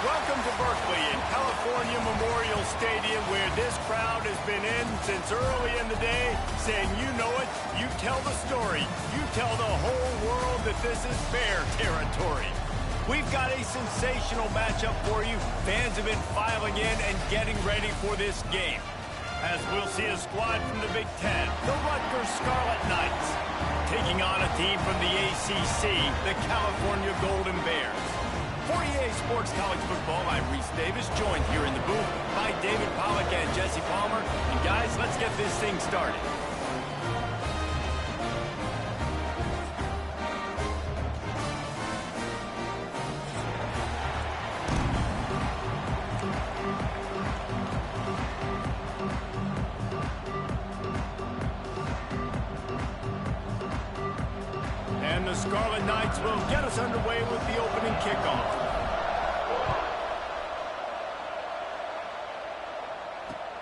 Welcome to Berkeley in California Memorial Stadium, where this crowd has been in since early in the day, saying, you know it, you tell the story, you tell the whole world that this is Bear territory. We've got a sensational matchup for you. Fans have been filing in and getting ready for this game. As we'll see a squad from the Big Ten, the Rutgers Scarlet Knights, taking on a team from the ACC, the California Golden Bears. For EA Sports College Football, I'm Reese Davis, joined here in the booth by David Pollack and Jesse Palmer. And guys, let's get this thing started. And the Scarlet Knights will get us underway with the opening kickoff.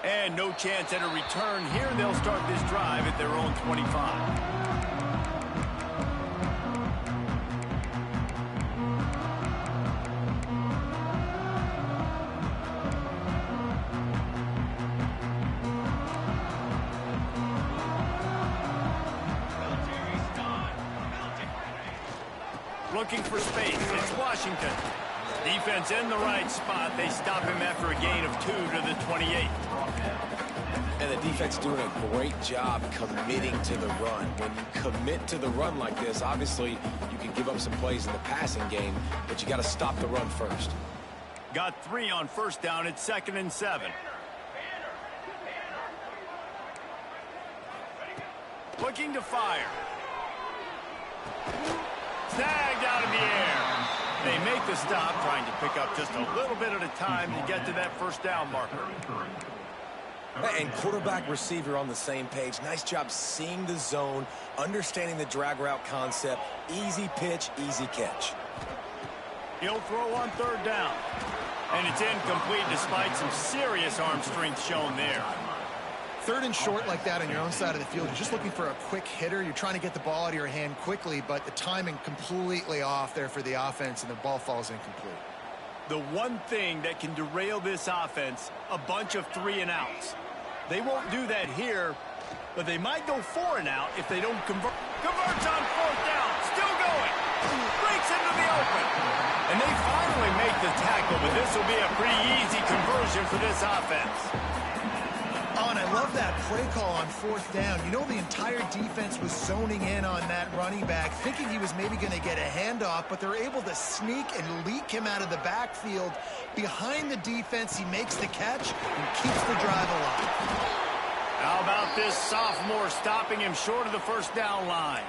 And no chance at a return here. They'll start this drive at their own 25. Looking for space. It's Washington. Defense in the right spot. They stop him after a gain of 2 to the 28. And the defense doing a great job committing to the run. When you commit to the run like this, obviously you can give up some plays in the passing game, but you got to stop the run first. Got 3 on first down. It's 2nd and 7. Looking to fire. Snagged out of the air. They make the stop, trying to pick up just a little bit at a time to get to that first down marker. And quarterback, receiver on the same page. Nice job seeing the zone, understanding the drag route concept. Easy pitch, easy catch. He'll throw on 3rd down. And it's incomplete despite some serious arm strength shown there. 3rd and short like that on your own side of the field. You're just looking for a quick hitter. You're trying to get the ball out of your hand quickly, but the timing completely off there for the offense, and the ball falls incomplete. The one thing that can derail this offense, a bunch of 3 and outs. They won't do that here, but they might go 4 and out if they don't convert. Converts on 4th down, still going. Breaks into the open. And they finally make the tackle, but this will be a pretty easy conversion for this offense. Oh, and I love that play call on 4th down. You know, the entire defense was zoning in on that running back, thinking he was maybe going to get a handoff, but they're able to sneak and leak him out of the backfield. Behind the defense, he makes the catch and keeps the drive alive. How about this sophomore stopping him short of the first down line?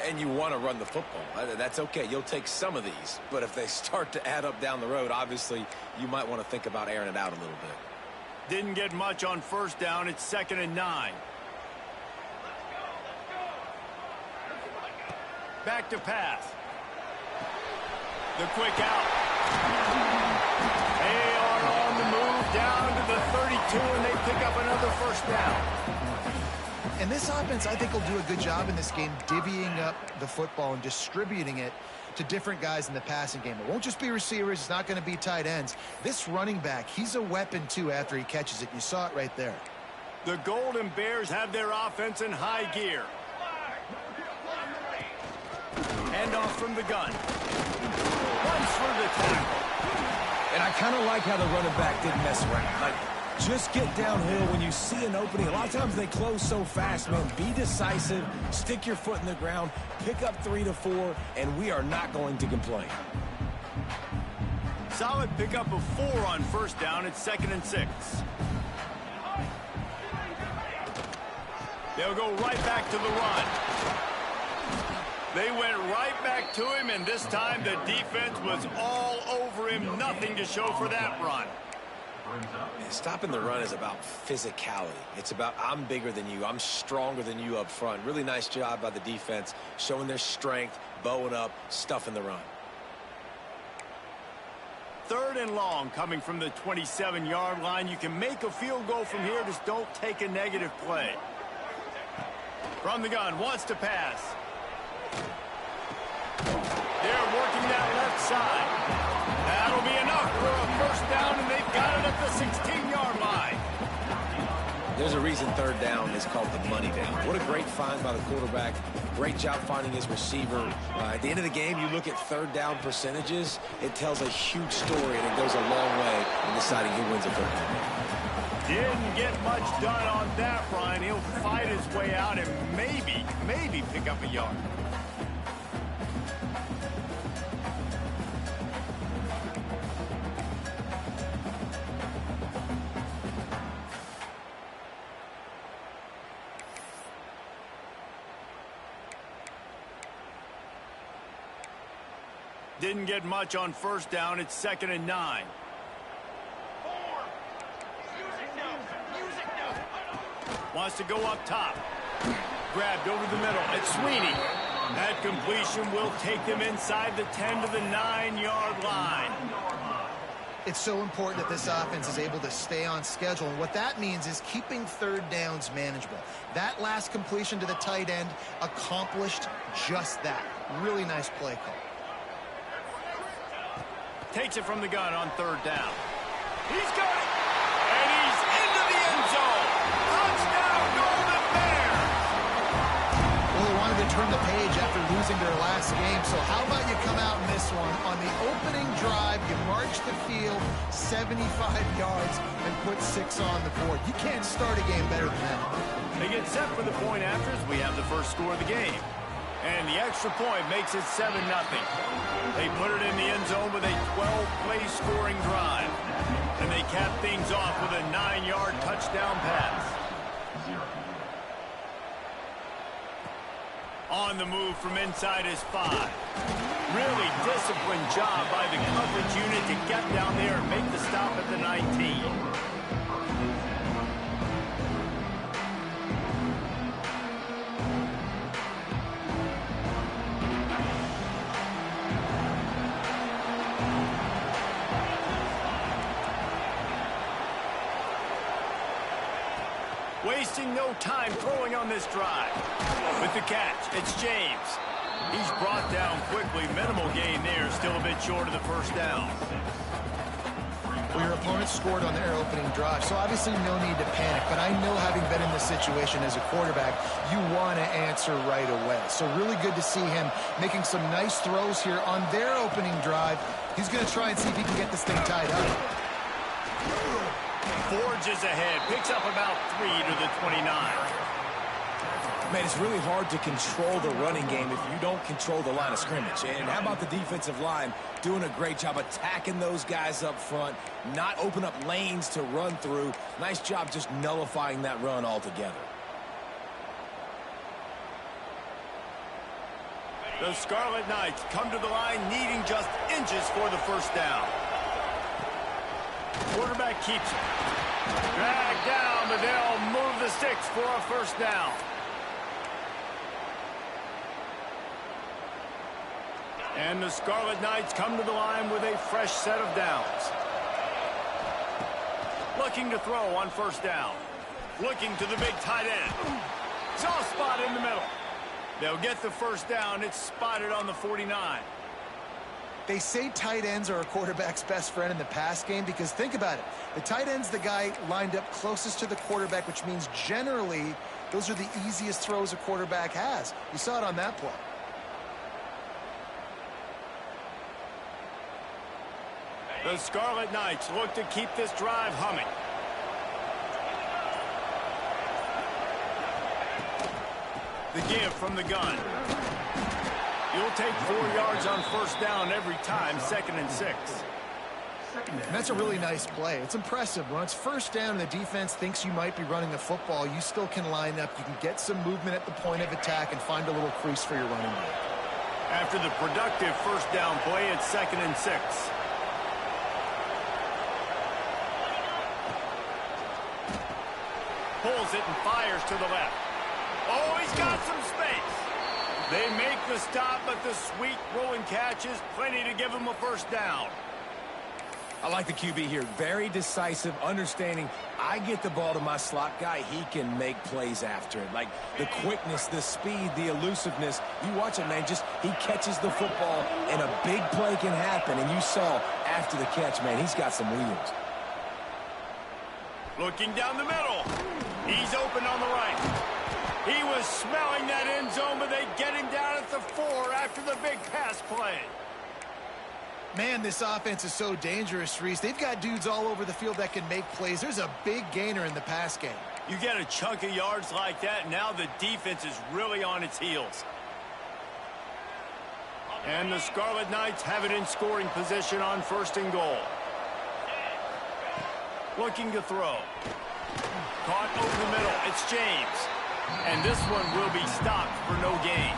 And you want to run the football. That's okay. You'll take some of these. But if they start to add up down the road, obviously, you might want to think about airing it out a little bit. Didn't get much on first down. It's 2nd and 9. Back to pass. The quick out. They are on the move down to the 32, and they pick up another first down. And this offense, I think, will do a good job in this game divvying up the football and distributing it to different guys in the passing game. It won't just be receivers. It's not going to be tight ends. This running back, he's a weapon, too, after he catches it. You saw it right there. The Golden Bears have their offense in high gear. Handoff from the gun. Runs for the tackle. And I kind of like how the running back didn't mess around. Like, just get downhill when you see an opening. A lot of times they close so fast, man. Be decisive, stick your foot in the ground, pick up 3 to 4, and we are not going to complain. Solid pickup of 4 on first down. It's 2nd and 6. They'll go right back to the run. They went right back to him, and this time the defense was all over him. Nothing to show for that run. Stopping the run is about physicality. It's about I'm bigger than you. I'm stronger than you up front. Really nice job by the defense, showing their strength, bowing up, stuffing the run. 3rd and long coming from the 27-yard line. You can make a field goal from here. Just don't take a negative play. From the gun, wants to pass. They're working that left side. That'll be enough for first down, and they've got it at the 16-yard line. There's a reason third down is called the money down. What a great find by the quarterback. Great job finding his receiver. At the end of the game, you look at third down percentages, it tells a huge story, and it goes a long way in deciding who wins a football game. Didn't get much done on that, Brian. He'll fight his way out and maybe pick up a yard. Didn't get much on first down. It's 2nd and 9. Wants to go up top. Grabbed over the middle. It's Sweeney. That completion will take them inside the 10 to the 9-yard line. It's so important that this offense is able to stay on schedule. And what that means is keeping third downs manageable. That last completion to the tight end accomplished just that. Really nice play call. Takes it from the gun on third down. He's got it. And he's into the end zone. Touchdown, Golden Bears. Well, they wanted to turn the page after losing their last game. So how about you come out in this one? On the opening drive, you march the field 75 yards and put 6 on the board. You can't start a game better than that. They get set for the point after as we have the first score of the game. And the extra point makes it 7-0. They put it in the end zone with a 12-play scoring drive. And they cap things off with a 9-yard touchdown pass. On the move from inside his 5. Really disciplined job by the coverage unit to get down there and make the stop at the 19. Wasting no time throwing on this drive. With the catch, it's James. He's brought down quickly. Minimal gain there, still a bit short of the first down. Well, your opponent scored on their opening drive, so obviously no need to panic. But I know, having been in this situation as a quarterback, you want to answer right away. So really good to see him making some nice throws here on their opening drive. He's going to try and see if he can get this thing tied up. Forges ahead, picks up about 3 to the 29. Man, it's really hard to control the running game if you don't control the line of scrimmage. And how about the defensive line doing a great job attacking those guys up front, not open up lanes to run through. Nice job just nullifying that run altogether. The Scarlet Knights come to the line needing just inches for the first down. Quarterback keeps it. Drag down, but they'll move the sticks for a first down. And the Scarlet Knights come to the line with a fresh set of downs. Looking to throw on first down. Looking to the big tight end. Soft spot in the middle. They'll get the first down. It's spotted on the 49. They say tight ends are a quarterback's best friend in the pass game because think about it. The tight end's the guy lined up closest to the quarterback, which means generally those are the easiest throws a quarterback has. You saw it on that play. The Scarlet Knights look to keep this drive humming. The give from the gun. You'll take 4 yards on first down every time, 2nd and 6. And that's a really nice play. It's impressive. When it's first down and the defense thinks you might be running the football, you still can line up. You can get some movement at the point of attack and find a little crease for your running back. After the productive first down play, it's 2nd and 6. Pulls it and fires to the left. Oh, he's got some space. They make the stop, but the sweet rolling catch is plenty to give him a first down. I like the QB here. Very decisive, understanding I get the ball to my slot guy, he can make plays after it. Like the quickness, the speed, the elusiveness. You watch it, man, just he catches the football and a big play can happen. And you saw after the catch, man, he's got some wheels. Looking down the middle. He's open on the right. He was smelling that end zone, but they get him down at the 4 after the big pass play. Man, this offense is so dangerous, Reese. They've got dudes all over the field that can make plays. There's a big gainer in the pass game. You get a chunk of yards like that, now the defense is really on its heels. And the Scarlet Knights have it in scoring position on 1st and goal. Looking to throw. Caught over the middle. It's James. And this one will be stopped for no gain.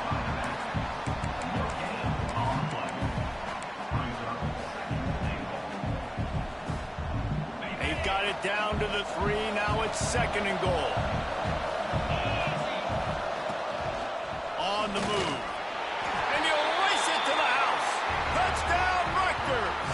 They've got it down to the 3. Now it's 2nd and goal. On the move. And he'll race it to the house. Touchdown, Rutgers.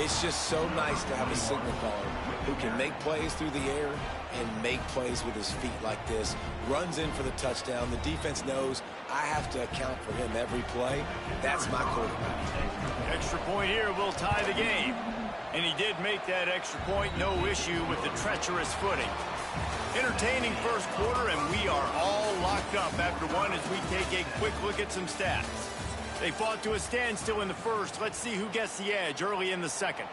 It's just so nice to have a signal caller who can make plays through the air and make plays with his feet like this. Runs in for the touchdown. The defense knows I have to account for him every play. That's my quarterback. Extra point here will tie the game. And he did make that extra point. No issue with the treacherous footing. Entertaining first quarter, and we are all locked up after one as we take a quick look at some stats. They fought to a standstill in the first. Let's see who gets the edge early in the second.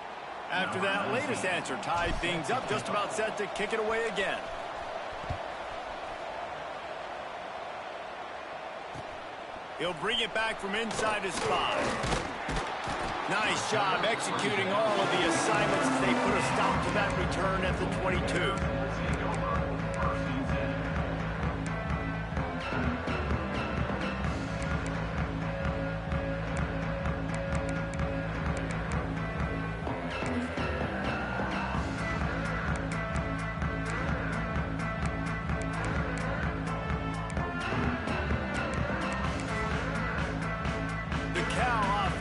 After that latest answer tied things up, just about set to kick it away again. He'll bring it back from inside his 5. Nice job executing all of the assignments as they put a stop to that return at the 22.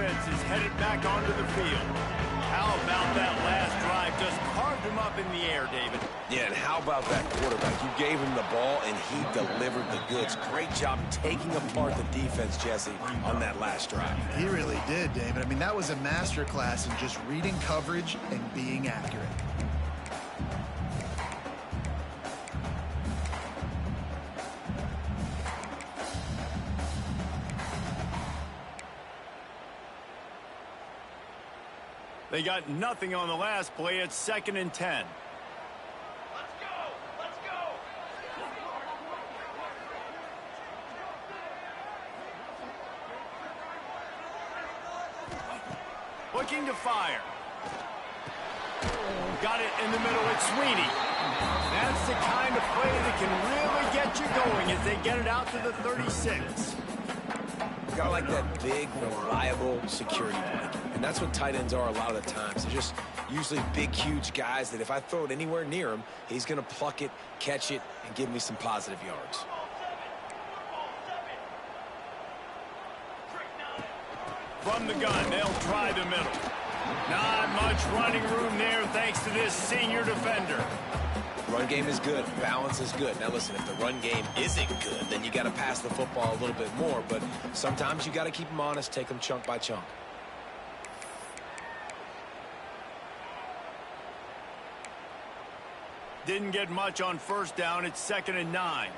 Is headed back onto the field. How about that last drive? Just carved him up in the air, David. Yeah, and how about that quarterback? You gave him the ball, and he delivered the goods. Great job taking apart the defense, Jesse, on that last drive. He really did, David. I mean, that was a masterclass in just reading coverage and being accurate. They got nothing on the last play. It's 2nd and 10. Let's go! Let's go! Looking to fire. Got it in the middle. It's Sweeney. That's the kind of play that can really get you going as they get it out to the 36. Got like that big, reliable security blanket. And that's what tight ends are a lot of the times. They're just usually big, huge guys that if I throw it anywhere near him, he's going to pluck it, catch it, and give me some positive yards. From the gun, they'll try the middle. Not much running room there thanks to this senior defender. Run game is good. Balance is good. Now, listen, if the run game isn't good, then you got to pass the football a little bit more. But sometimes you got to keep them honest, take them chunk by chunk. Didn't get much on 1st down. It's 2nd and 9.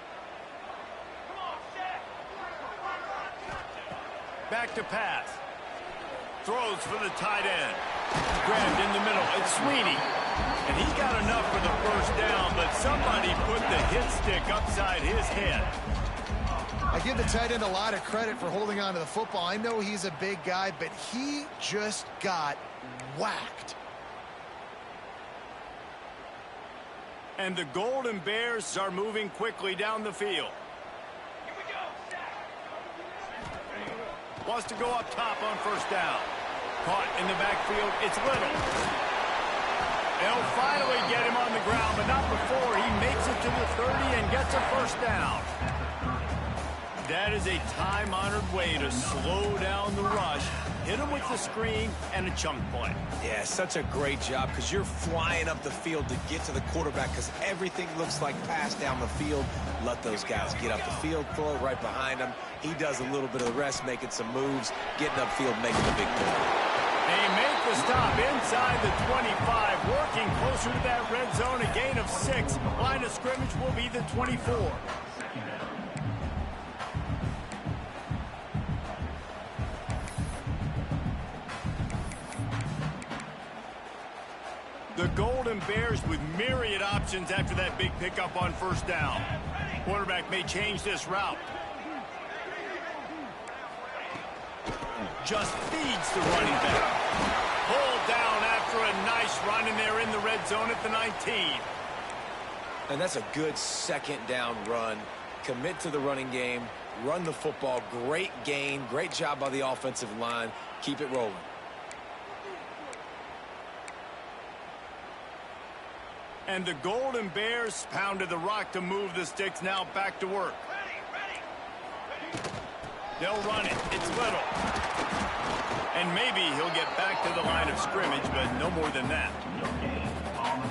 Back to pass. Throws for the tight end. Grabbed in the middle. It's Sweeney. And he got enough for the 1st down, but somebody put the hit stick upside his head. I give the tight end a lot of credit for holding on to the football. I know he's a big guy, but he just got whacked. And the Golden Bears are moving quickly down the field. Here we go, Wants to go up top on 1st down. Caught in the backfield. It's Little. They'll finally get him on the ground, but not before he makes it to the 30 and gets a 1st down. That is a time-honored way to slow down the rush, hit him with the screen, and a chunk play. Yeah, such a great job because you're flying up the field to get to the quarterback because everything looks like pass down the field. Let those guys get up the field, throw it right behind him. He does a little bit of the rest, making some moves, getting upfield, making the big play. They make the stop inside the 25, working closer to that red zone, a gain of 6. Line of scrimmage will be the 24. The Golden Bears with myriad options after that big pickup on first down. Quarterback may change this route. Just feeds the running back. Pulled down after a nice run, and they're in the red zone at the 19. And that's a good second down run. Commit to the running game, run the football. Great gain, great job by the offensive line. Keep it rolling. And the Golden Bears pounded the rock to move the sticks, now back to work. They'll run it. It's Little. And maybe he'll get back to the line of scrimmage, but no more than that.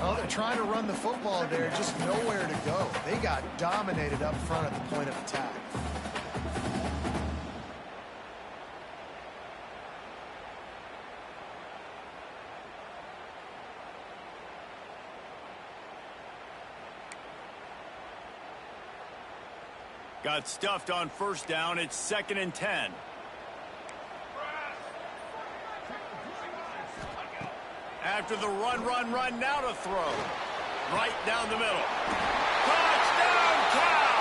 Oh, they're trying to run the football there, just nowhere to go. They got dominated up front at the point of attack. Got stuffed on first down. It's 2nd and 10. After the run, now to throw. Right down the middle. Touchdown, Cal!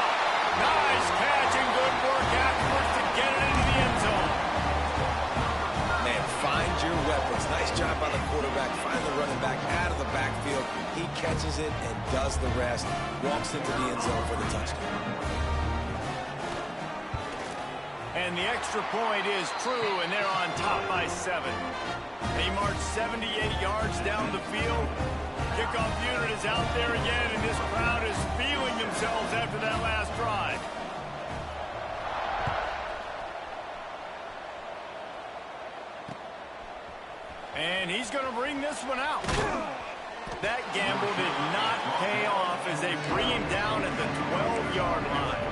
Nice catch and good work afterwards to get it into the end zone. Man, find your weapons. Nice job by the quarterback. Find the running back out of the backfield. He catches it and does the rest. Walks into the end zone for the touchdown. And the extra point is true, and they're on top by 7. They march 78 yards down the field. Kickoff unit is out there again, and this crowd is feeling themselves after that last drive. And he's going to bring this one out. That gamble did not pay off as they bring him down at the 12-yard line.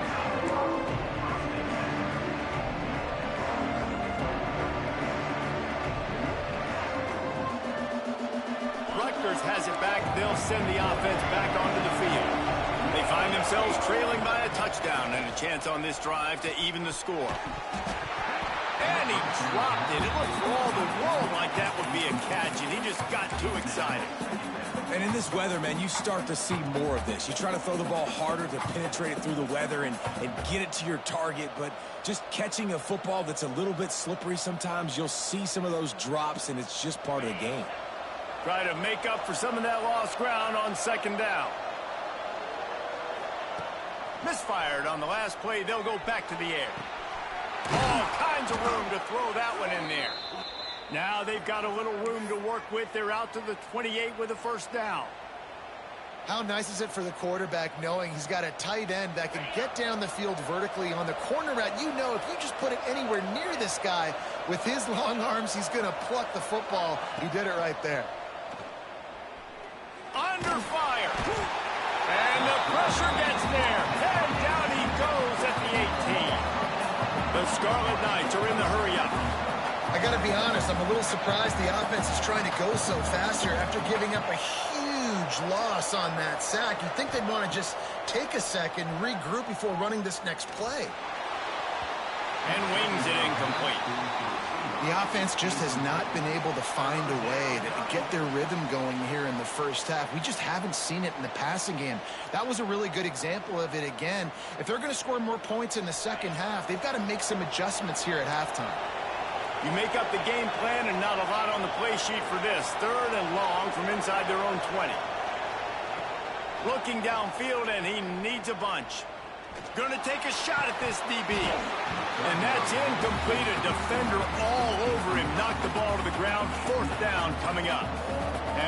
Rutgers has it back. They'll send the offense back onto the field. They find themselves trailing by a touchdown and a chance on this drive to even the score. And he dropped it. It looked for all the world like that would be a catch, and he just got too excited. And in this weather, man, you start to see more of this. You try to throw the ball harder to penetrate it through the weather and get it to your target, but just catching a football that's a little bit slippery sometimes, you'll see some of those drops, and it's just part of the game. Try to make up for some of that lost ground on second down. Misfired on the last play. They'll go back to the air. All kinds of room to throw that one in there. Now they've got a little room to work with. They're out to the 28 with a first down. How nice is it for the quarterback knowing he's got a tight end that can get down the field vertically on the corner route? You know, if you just put it anywhere near this guy with his long arms, he's going to pluck the football. He did it right there. Under fire. And the pressure gets there. And down he goes at the 18. The Scarlet Knights are in the hurry-up. I got to be honest, I'm a little surprised the offense is trying to go so fast here after giving up a huge loss on that sack. You'd think they'd want to just take a second, regroup before running this next play. And wings it incomplete. The offense just has not been able to find a way to get their rhythm going here in the first half. We just haven't seen it in the passing game. That was a really good example of it again. If they're going to score more points in the second half, they've got to make some adjustments here at halftime. You make up the game plan and not a lot on the play sheet for this. 3rd and long from inside their own 20. Looking downfield, and he needs a bunch. Going to take a shot at this DB. And that's incomplete. A defender all over him. Knocked the ball to the ground. 4th down coming up.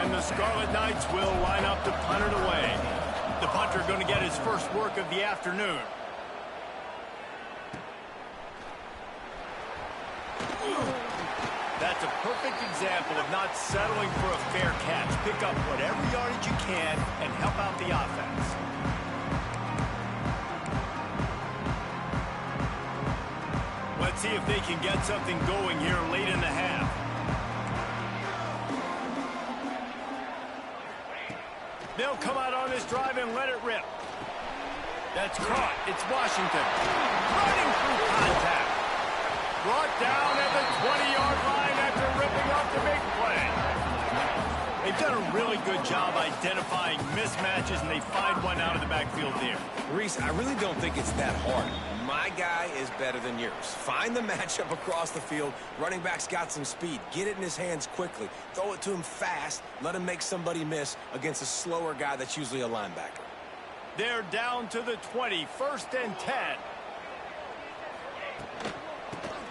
And the Scarlet Knights will line up to punt it away. The punter going to get his first work of the afternoon. That's a perfect example of not settling for a fair catch. Pick up whatever yardage you can and help out the offense. Let's see if they can get something going here late in the half. They'll come out on this drive and let it rip. That's caught. It's Washington. Running through contact. Brought down at the 20-yard line after ripping off the big play. They've done a really good job identifying mismatches, and they find one out of the backfield there. Reese, I really don't think it's that hard. My guy is better than yours. Find the matchup across the field. Running back's got some speed. Get it in his hands quickly. Throw it to him fast. Let him make somebody miss against a slower guy that's usually a linebacker. They're down to the 20, 1st and 10.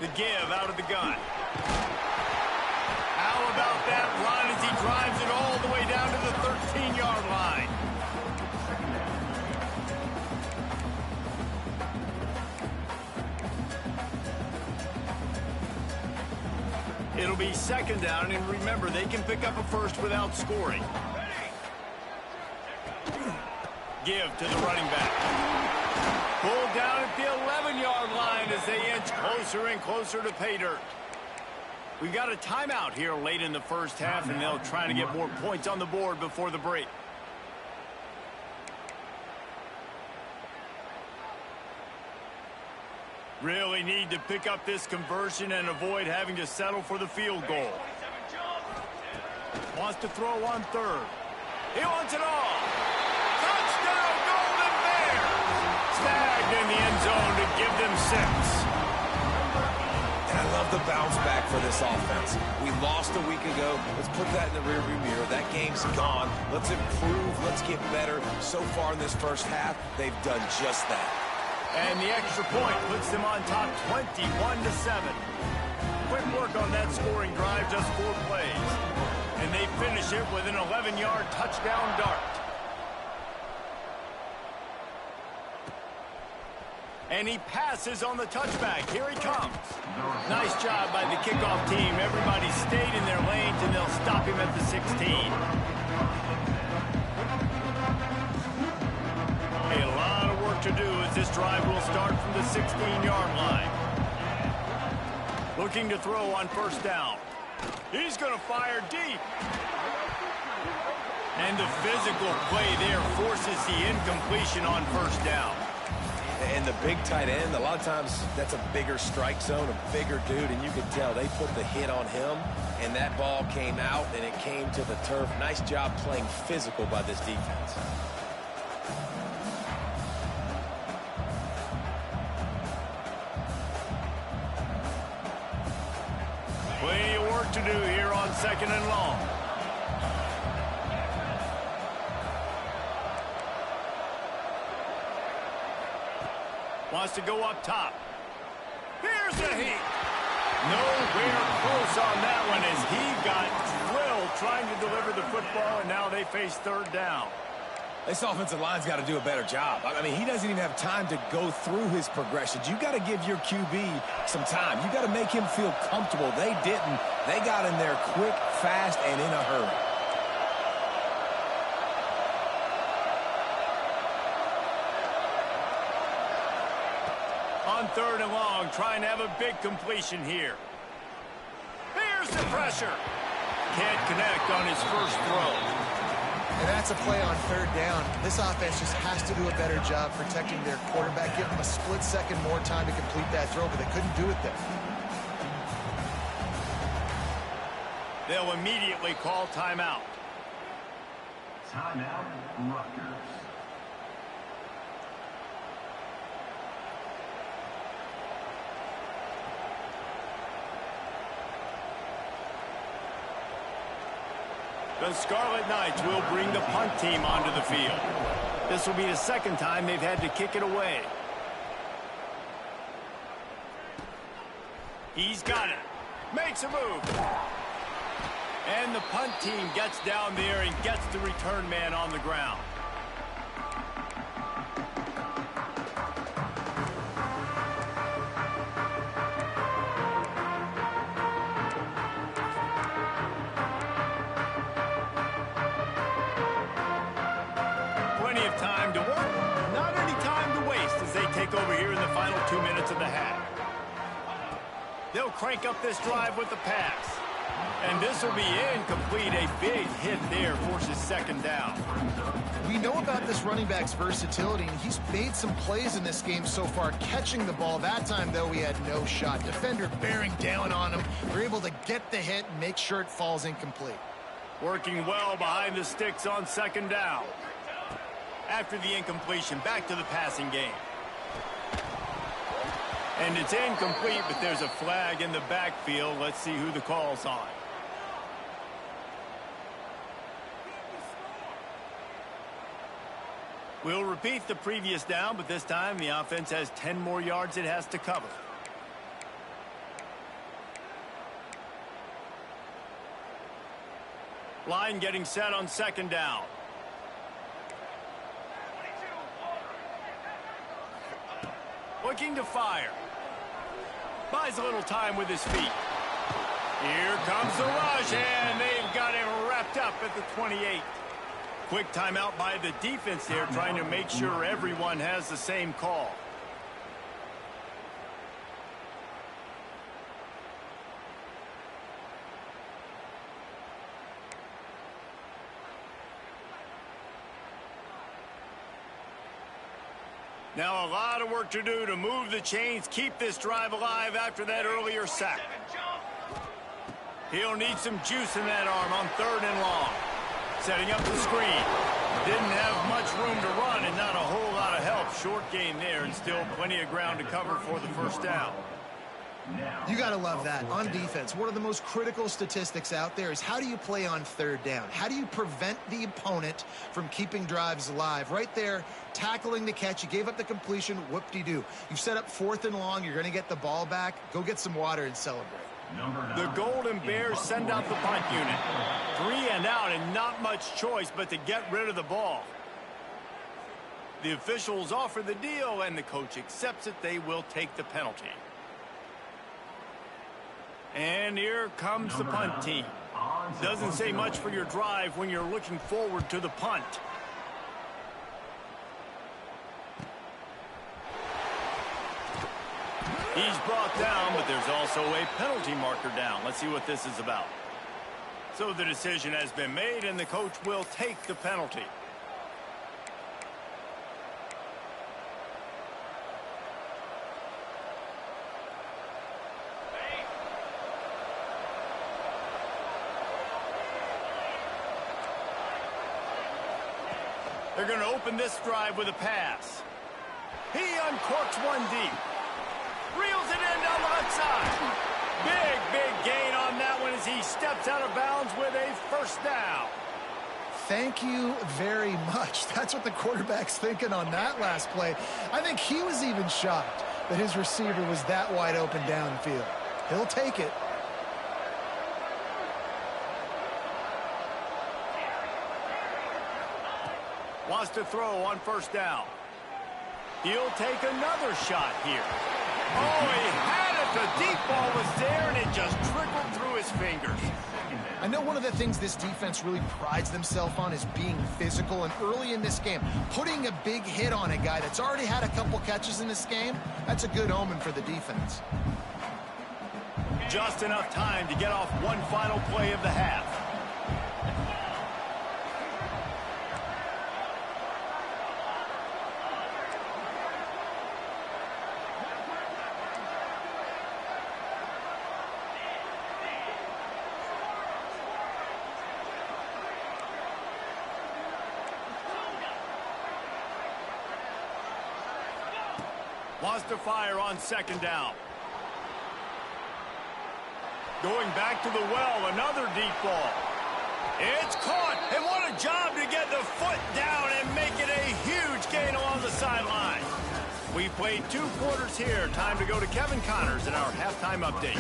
The give out of the gun. How about that run as he drives it all the way down to the 13-yard line? It'll be 2nd down, and remember, they can pick up a first without scoring. Give to the running back. Pulled down at the 11-yard line as they inch closer and closer to pay dirt. We've got a timeout here late in the first half, and they'll try to get more points on the board before the break. Really need to pick up this conversion and avoid having to settle for the field goal. Wants to throw on 3rd. He wants it all. Touchdown, Golden Bears! Snagged in the end zone to give them 6. And I love the bounce back for this offense. We lost a week ago. Let's put that in the rearview mirror. That game's gone. Let's improve. Let's get better. So far in this first half, they've done just that. And the extra point puts them on top 21-7. Quick work on that scoring drive, just 4 plays. And they finish it with an 11-yard touchdown dart. And he passes on the touchback. Here he comes. Nice job by the kickoff team. Everybody stayed in their lanes, and they'll stop him at the 16. A lot of work to do as this drive will start from the 16-yard line. Looking to throw on 1st down. He's going to fire deep. And the physical play there forces the incompletion on 1st down. And the big tight end, a lot of times that's a bigger strike zone, a bigger dude, and you can tell they put the hit on him, and that ball came out, and it came to the turf. Nice job playing physical by this defense. Plenty of work to do here on 2nd and long. Wants to go up top. Here's the heat. Nowhere close on that one as he got drilled trying to deliver the football, and now they face 3rd down. This offensive line's got to do a better job. I mean, he doesn't even have time to go through his progressions. You got to give your QB some time. You got to make him feel comfortable. They didn't. They got in there quick, fast, and in a hurry. On 3rd and long, trying to have a big completion here. Here's the pressure. Can't connect on his first throw. And that's a play on 3rd down. This offense just has to do a better job protecting their quarterback. Give them a split second more time to complete that throw, but they couldn't do it there. They'll immediately call timeout. Timeout, Rutgers. The Scarlet Knights will bring the punt team onto the field. This will be the 2nd time they've had to kick it away. He's got it. Makes a move. And the punt team gets down there and gets the return man on the ground. Plenty of time to work, not any time to waste as they take over here in the final 2 minutes of the half. They'll crank up this drive with the pass. And this will be incomplete. A big hit there forces second down. We know about this running back's versatility, and he's made some plays in this game so far, catching the ball. That time, though, he had no shot. Defender bearing down on him. They're able to get the hit and make sure it falls incomplete. Working well behind the sticks on second down. After the incompletion, back to the passing game. And it's incomplete, but there's a flag in the backfield. Let's see who the call's on. We'll repeat the previous down, but this time the offense has 10 more yards it has to cover. Line getting set on second down. Looking to fire. Buys a little time with his feet. Here comes the rush, and they've got him wrapped up at the 28. Quick timeout by the defense there, trying to make sure everyone has the same call. Now a lot of work to do to move the chains, keep this drive alive after that earlier sack. He'll need some juice in that arm on 3rd and long. Setting up the screen. Didn't have much room to run and not a whole lot of help. Short gain there and still plenty of ground to cover for the first down. You got to love that. On defense, one of the most critical statistics out there is how do you play on 3rd down? How do you prevent the opponent from keeping drives alive? Right there, tackling the catch. You gave up the completion. Whoop-de-doo. You've set up 4th and long. You're going to get the ball back. Go get some water and celebrate. The Golden Bears send out the punt unit. 3 and out and not much choice but to get rid of the ball. The officials offer the deal and the coach accepts it. They will take the penalty. And here comes the punt team. Doesn't say much for your drive when you're looking forward to the punt. He's brought down, but there's also a penalty marker down. Let's see what this is about. So the decision has been made, and the coach will take the penalty. They're going to open this drive with a pass. He uncorks one deep. Reels it in down the left side. Big gain on that one as he steps out of bounds with a first down. Thank you very much. That's what the quarterback's thinking on that last play. I think he was even shocked that his receiver was that wide open downfield. He'll take it. Wants to throw on first down. He'll take another shot here. Oh, he had it. The deep ball was there, and it just trickled through his fingers. I know one of the things this defense really prides themselves on is being physical, and early in this game, putting a big hit on a guy that's already had a couple catches in this game, that's a good omen for the defense. Just enough time to get off one final play of the half. Wants to fire on second down. Going back to the well, another deep ball. It's caught, and what a job to get the foot down and make it a huge gain along the sideline. We played 2 quarters here. Time to go to Kevin Connors in our halftime update.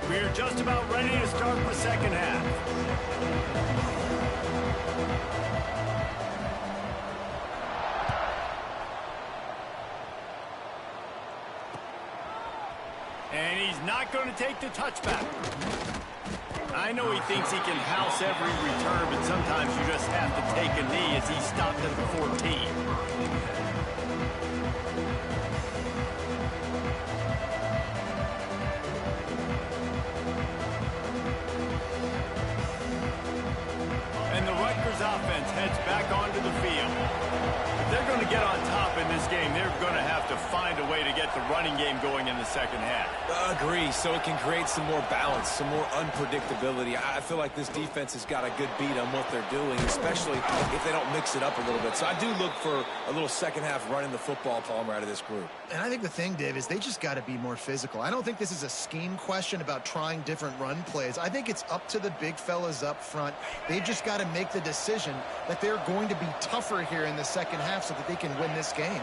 We're just about ready to start the second half. And he's not going to take the touchback. I know he thinks he can house every return, but sometimes you just have to take a knee as he stopped at the 14. And the Rutgers offense heads back onto the field. If they're going to get on top in this game, they're going to have to find a way to get the running game going in the second half. Agree, so it can create some more balance, some more unpredictability. I feel like this defense has got a good beat on what they're doing, especially if they don't mix it up a little bit. So I do look for a little second half running the football, Palmer, out of this group. And I think the thing, Dave, is they just got to be more physical. I don't think this is a scheme question about trying different run plays. I think it's up to the big fellas up front. They've just got to make the decision that they're going to be tougher here in the second half so that they can win this game.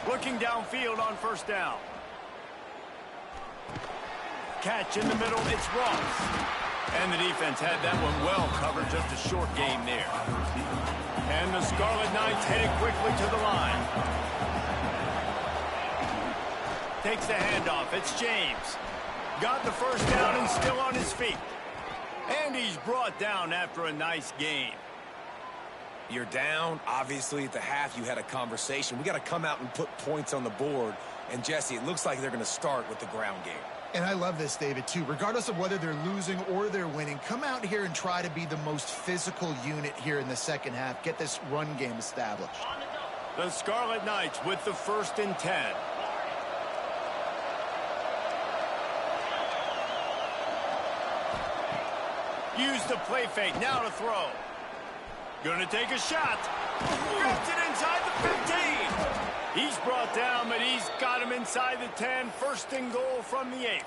Looking downfield on first down. Catch in the middle, it's Ross. And the defense had that one well covered, just a short game there. And the Scarlet Knights headed quickly to the line. Takes the handoff, it's James. Got the first down and still on his feet. And he's brought down after a nice game. You're down. Obviously, at the half, you had a conversation. We got to come out and put points on the board. And, Jesse, it looks like they're going to start with the ground game. And I love this, David, too. Regardless of whether they're losing or they're winning, come out here and try to be the most physical unit here in the second half. Get this run game established. The Scarlet Knights with the 1st and 10. Use the play fake, now to throw. Gonna take a shot. Grabs it inside the 15. He's brought down, but he's got him inside the 10. 1st and goal from the 8.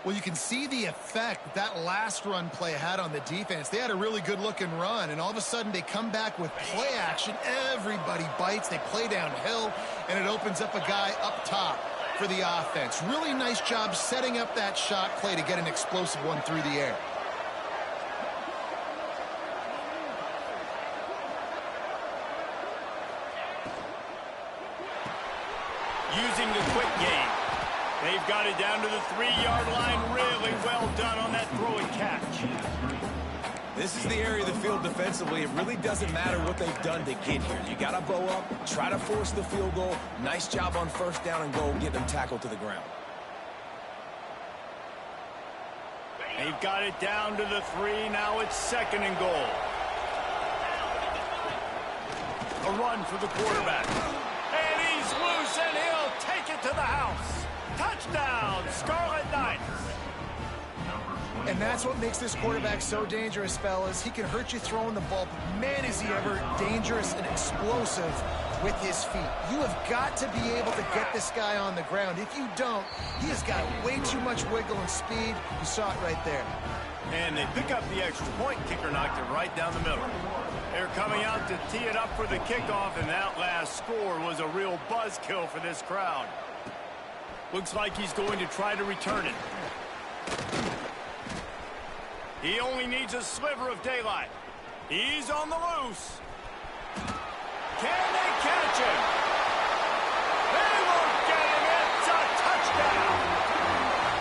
Well, you can see the effect that last run play had on the defense. They had a really good-looking run, and all of a sudden they come back with play action. Everybody bites. They play downhill, and it opens up a guy up top for the offense. Really nice job setting up that shot play to get an explosive one through the air. Using the quick game. They've got it down to the 3-yard line. Really well done on that throw and catch. This is the area of the field defensively. It really doesn't matter what they've done to get here. You got to bow up, try to force the field goal. Nice job on 1st down and goal, getting them tackled to the ground. They've got it down to the 3. Now it's 2nd and goal. A run for the quarterback. And he's loose, and he'll take it to the house. Touchdown, Scarlet Knights. And that's what makes this quarterback so dangerous, fellas. He can hurt you throwing the ball, but man, is he ever dangerous and explosive with his feet. You have got to be able to get this guy on the ground. If you don't, he has got way too much wiggle and speed. You saw it right there. And they pick up the extra point. Kicker knocked it right down the middle. They're coming out to tee it up for the kickoff, and that last score was a real buzzkill for this crowd. Looks like he's going to try to return it. He only needs a sliver of daylight. He's on the loose. Can they catch him? They won't get him. It's a touchdown.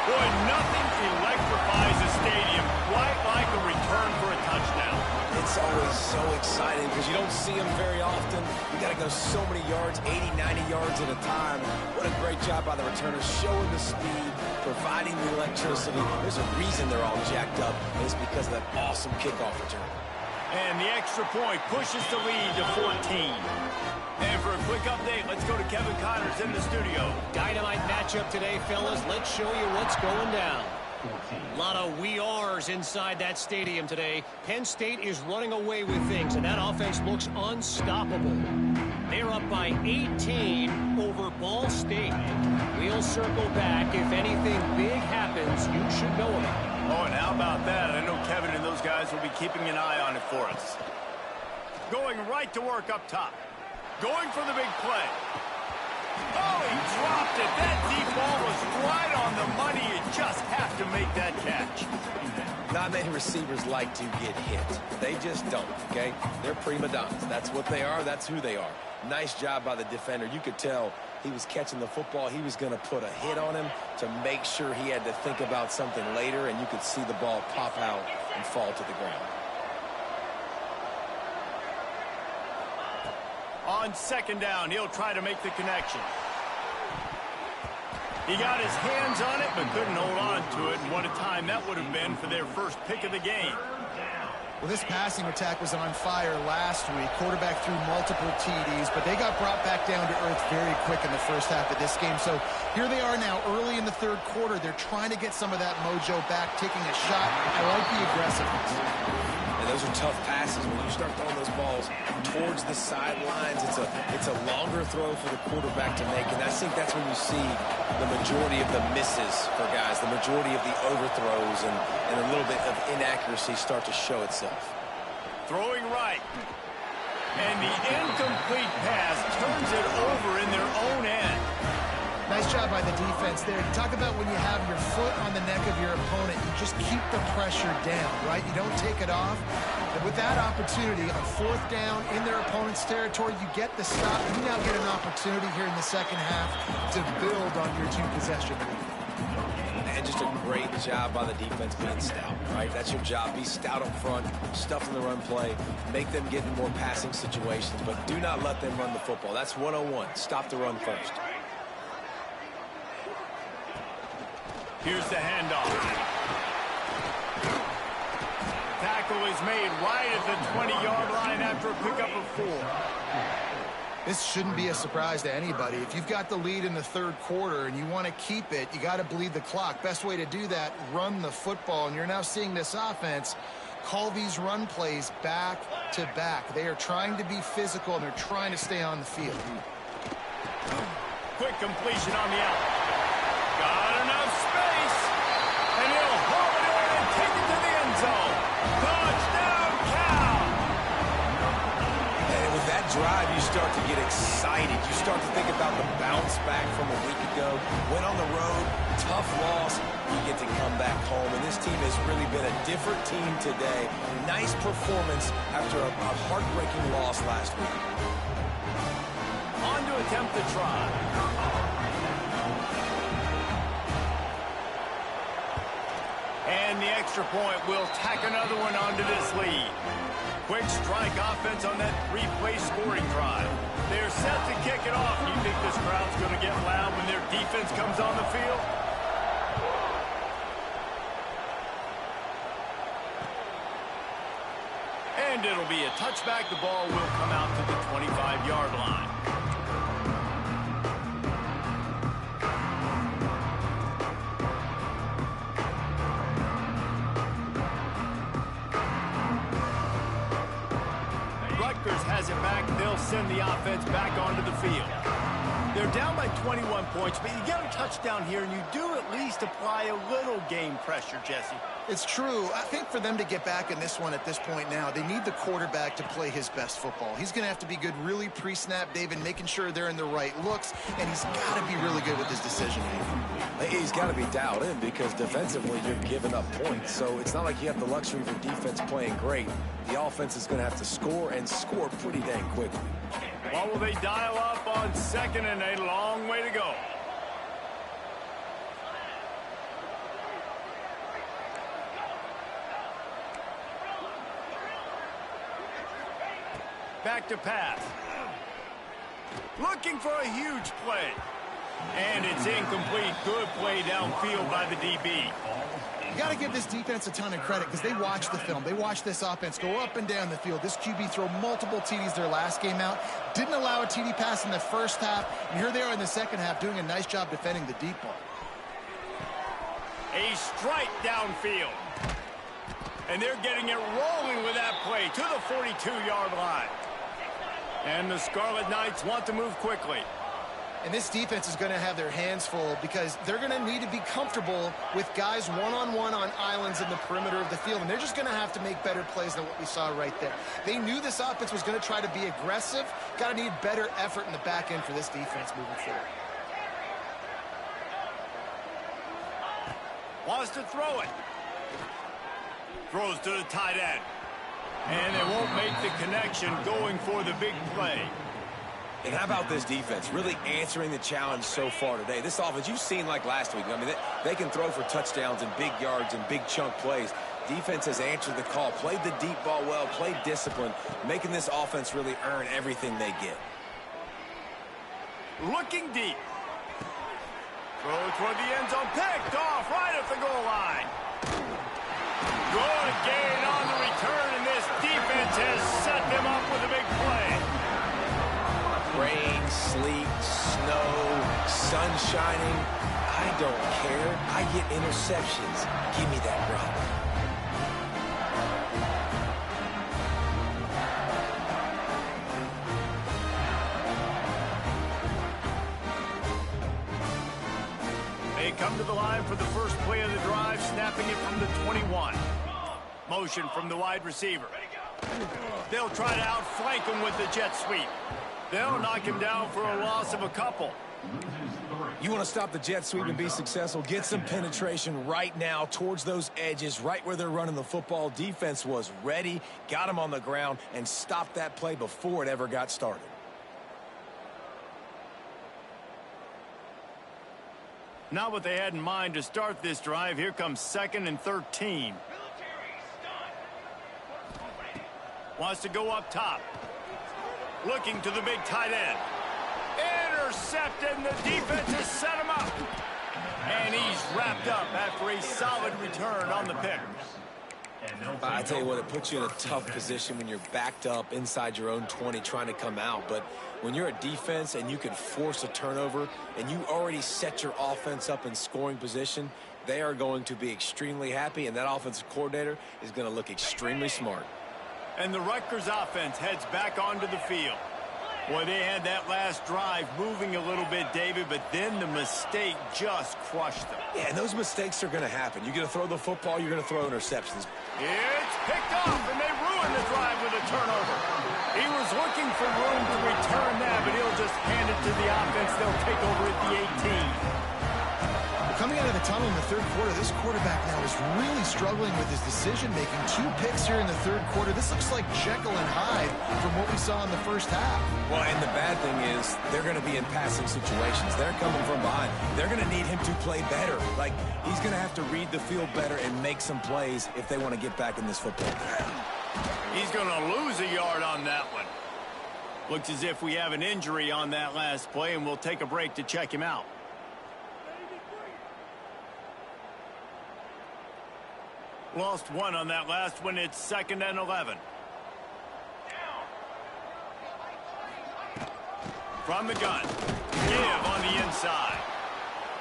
Boy, nothing electrifies a stadium quite like a return for a touchdown. It's always so exciting because you don't see them very often. You got to go so many yards, 80, 90 yards at a time. What a great job by the returners, showing the speed, providing the electricity. There's a reason they're all jacked up, and it's because of that awesome kickoff return. And the extra point pushes the lead to 14. And for a quick update, let's go to Kevin Connors in the studio. Dynamite matchup today, fellas. Let's show you what's going down. A lot of we are's inside that stadium today. Penn State is running away with things, and that offense looks unstoppable. They're up by 18 over Ball State. We'll circle back. If anything big happens, you should know about it. Oh, and how about that? I know Kevin and those guys will be keeping an eye on it for us. Going right to work up top. Going for the big play. Oh, he dropped it. That deep ball was right on the money. You just have to make that catch. Not many receivers like to get hit. They just don't, okay? They're prima donnas. That's what they are. That's who they are. Nice job by the defender. You could tell he was catching the football. He was going to put a hit on him to make sure he had to think about something later, and you could see the ball pop out and fall to the ground. On second down, he'll try to make the connection. He got his hands on it, but couldn't hold on to it. And what a time that would have been for their first pick of the game. Well, this passing attack was on fire last week. Quarterback threw multiple TDs, but they got brought back down to earth very quick in the first half of this game. So here they are now early in the third quarter. They're trying to get some of that mojo back, taking a shot. I like the aggressiveness. And those are tough passes. When you start throwing those balls towards the sidelines, it's a longer throw for the quarterback to make. And I think that's when you see the majority of the misses for guys, the majority of the overthrows and a little bit of inaccuracy start to show itself. Throwing right. And the incomplete pass turns it over in their own end. Nice job by the defense there. Talk about when you have your foot on the neck of your opponent, you just keep the pressure down, right? You don't take it off. And with that opportunity on fourth down in their opponent's territory, you get the stop. You now get an opportunity here in the second half to build on your two-possession lead. And just a great job by the defense being stout, right? That's your job. Be stout up front, stuff in the run play, make them get in more passing situations, but do not let them run the football. That's 101. Stop the run first. Here's the handoff. Tackle is made right at the 20-yard line after a pickup of 4. This shouldn't be a surprise to anybody. If you've got the lead in the third quarter and you want to keep it, you got to bleed the clock. Best way to do that, run the football. And you're now seeing this offense call these run plays back to back. They are trying to be physical, and they're trying to stay on the field. Quick completion on the out. Got enough space, and he'll haul it in and take it to the end zone. Touchdown, Cal! And with that drive, you start to get excited. You start to think about the bounce back from a week ago. Went on the road, tough loss. You get to come back home, and this team has really been a different team today. Nice performance after a heartbreaking loss last week. On to attempt the try. And the extra point will tack another one onto this lead. Quick strike offense on that 3-play scoring drive. They're set to kick it off. You think this crowd's going to get loud when their defense comes on the field? And it'll be a touchback. The ball will come out to the 25-yard line. Rutgers has it back. They'll send the offense back onto the field. They're down by 21 points, but you get a touchdown here, and you do at least apply a little game pressure, Jesse. It's true. I think for them to get back in this one at this point now, they need the quarterback to play his best football. He's going to have to be good really pre-snap, David, making sure they're in the right looks, and he's got to be really good with his decision-making. He's got to be dialed in because defensively you're giving up points. So it's not like you have the luxury of your defense playing great. The offense is going to have to score and score pretty dang quickly. Well, will they dial up on second and a long way to go? Back to pass. Looking for a huge play. And it's incomplete. Good play downfield by the DB. You got to give this defense a ton of credit because they watch the film. They watch this offense go up and down the field. This QB throw multiple TDs their last game out. Didn't allow a TD pass in the first half. And here they are in the second half doing a nice job defending the deep ball. A strike downfield. And they're getting it rolling with that play to the 42-yard line. And the Scarlet Knights want to move quickly. And this defense is going to have their hands full because they're going to need to be comfortable with guys one-on-one on islands in the perimeter of the field. And they're just going to have to make better plays than what we saw right there. They knew this offense was going to try to be aggressive. Got to need better effort in the back end for this defense moving forward. Wants to throw it. Throws to the tight end. And they won't make the connection going for the big play. And how about this defense? Really answering the challenge so far today. This offense, you've seen like last week. I mean, they can throw for touchdowns and big yards and big chunk plays. Defense has answered the call, played the deep ball well, played discipline, making this offense really earn everything they get. Looking deep. Throw toward the end zone, picked off right at the goal line. Good gain on the return, and this defense has set them up with a big play. Rain, sleet, snow, sun shining. I don't care. I get interceptions. Give me that rock. They come to the line for the first play of the drive, snapping it from the 21. Motion from the wide receiver. They'll try to outflank him with the jet sweep. They'll knock him down for a loss of a couple. You want to stop the jet sweep and be successful, get some penetration right now towards those edges, right where they're running the football. Defense was ready, got him on the ground, and stopped that play before it ever got started. Not what they had in mind to start this drive. Here comes 2nd and 13. Wants to go up top. Looking to the big tight end. Intercepted, and the defense has set him up. And he's wrapped up after a solid return on the pick. I tell you what, it puts you in a tough position when you're backed up inside your own 20 trying to come out. But when you're a defense and you can force a turnover and you already set your offense up in scoring position, they are going to be extremely happy, and that offensive coordinator is going to look extremely smart. And the Rutgers offense heads back onto the field. Boy, they had that last drive moving a little bit, David, but then the mistake just crushed them. Yeah, and those mistakes are going to happen. You're going to throw the football, you're going to throw interceptions. It's picked off, and they ruin the drive with a turnover. He was looking for room to return that, but he'll just hand it to the offense. They'll take over at the 18. Coming out of the tunnel in the third quarter, this quarterback now is really struggling with his decision-making. 2 picks here in the third quarter. This looks like Jekyll and Hyde from what we saw in the first half. Well, and the bad thing is they're going to be in passing situations. They're coming from behind. They're going to need him to play better. Like, he's going to have to read the field better and make some plays if they want to get back in this football game. He's going to lose a yard on that one. Looks as if we have an injury on that last play, and we'll take a break to check him out. Lost one on that last one. It's 2nd and 11. From the gun. Give on the inside.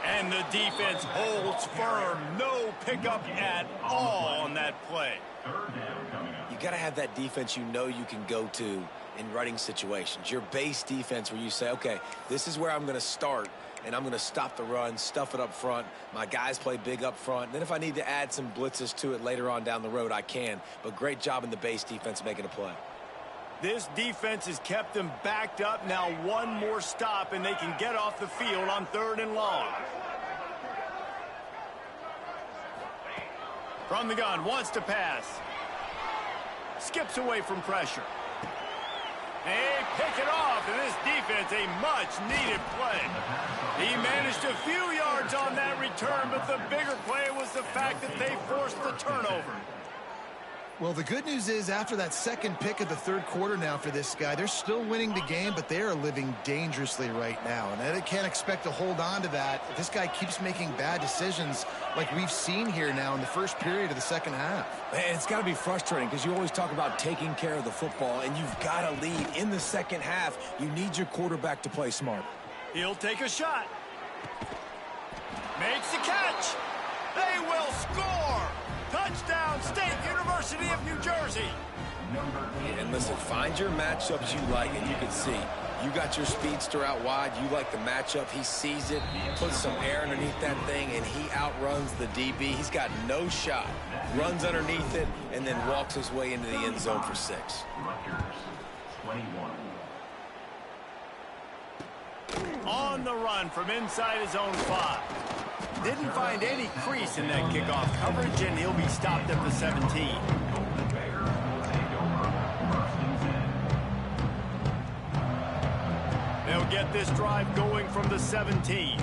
And the defense holds firm. No pickup at all on that play. You got to have that defense you know you can go to in running situations. Your base defense where you say, okay, this is where I'm going to start, and I'm going to stop the run, stuff it up front. My guys play big up front. And then if I need to add some blitzes to it later on down the road, I can. But great job in the base defense making a play. This defense has kept them backed up. Now one more stop, and they can get off the field on 3rd and long. From the gun, wants to pass. Skips away from pressure. They pick it off, and this defense, a much-needed play. He managed a few yards on that return, but the bigger play was the fact that they forced the turnover. Well, the good news is after that second pick of the third quarter now for this guy, they're still winning the game, but they are living dangerously right now. And they can't expect to hold on to that if this guy keeps making bad decisions like we've seen here now in the first period of the second half. And it's got to be frustrating because you always talk about taking care of the football, and you've got to lead in the second half. You need your quarterback to play smart. He'll take a shot. Makes the catch. They will score. Touchdown, State University of New Jersey. And listen, find your matchups you like, and you can see you got your speedster out wide. You like the matchup. He sees it, puts some air underneath that thing, and he outruns the DB. He's got no shot. Runs underneath it, and then walks his way into the end zone for 6. Rutgers, 21. On the run from inside his own 5. Didn't find any crease in that kickoff coverage, and he'll be stopped at the 17. get this drive going from the 17.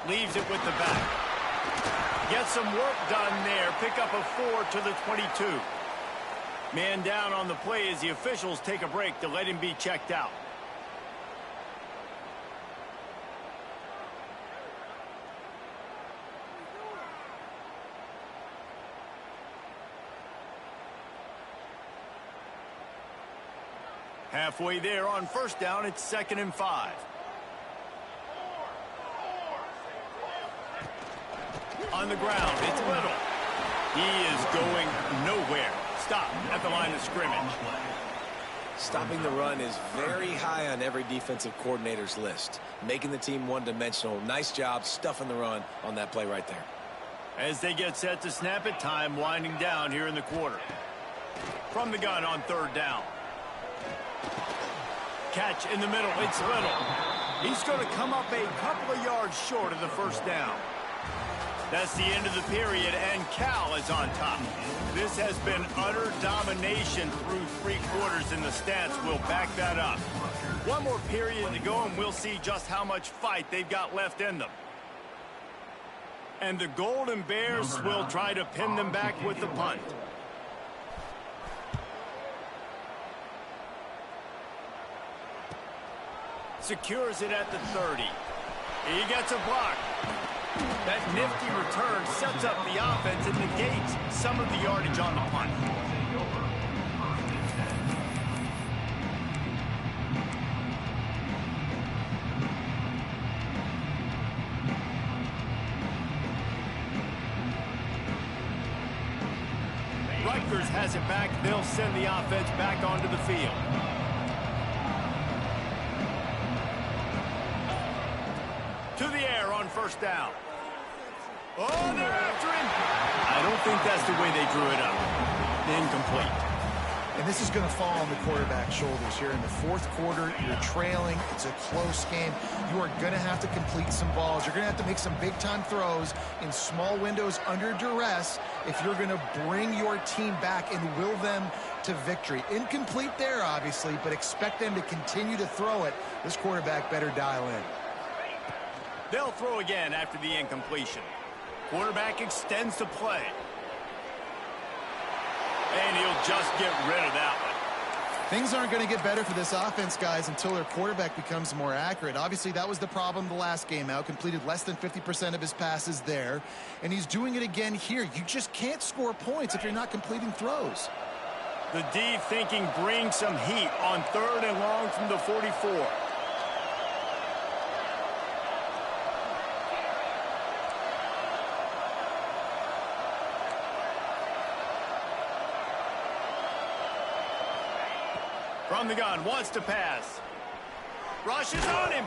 Leaves it with the back. Gets some work done there. Pick up a 4 to the 22. Man down on the play as the officials take a break to let him be checked out. Halfway there on first down, it's 2nd and 5. On the ground, it's Little. He is going nowhere. Stop at the line of scrimmage. Stopping the run is very high on every defensive coordinator's list. Making the team one-dimensional. Nice job stuffing the run on that play right there. As they get set to snap it, time winding down here in the quarter. From the gun on 3rd down. Catch in the middle, it's Little. He's going to come up a couple of yards short of the first down. That's the end of the period, and Cal is on top. This has been utter domination through 3 quarters, and the stats will back that up. One more period to go, and we'll see just how much fight they've got left in them. And the Golden Bears will try to pin them back with the punt. Secures it at the 30. He gets a block. That nifty return sets up the offense and negates some of the yardage on the punt. Rutgers has it back. They'll send the offense back onto the field. To the air on first down. Oh, they're after him. I don't think that's the way they drew it up. Incomplete. And this is going to fall on the quarterback's shoulders here in the 4th quarter. You're trailing. It's a close game. You are going to have to complete some balls. You're going to have to make some big-time throws in small windows under duress if you're going to bring your team back and will them to victory. Incomplete there, obviously, but expect them to continue to throw it. This quarterback better dial in. They'll throw again after the incompletion. Quarterback extends the play. And he'll just get rid of that one. Things aren't going to get better for this offense, guys, until their quarterback becomes more accurate. Obviously, that was the problem the last game out. Completed less than 50% of his passes there. And he's doing it again here. You just can't score points if you're not completing throws. The D thinking bring some heat on 3rd and long from the 44. From the gun, wants to pass. Rushes on him.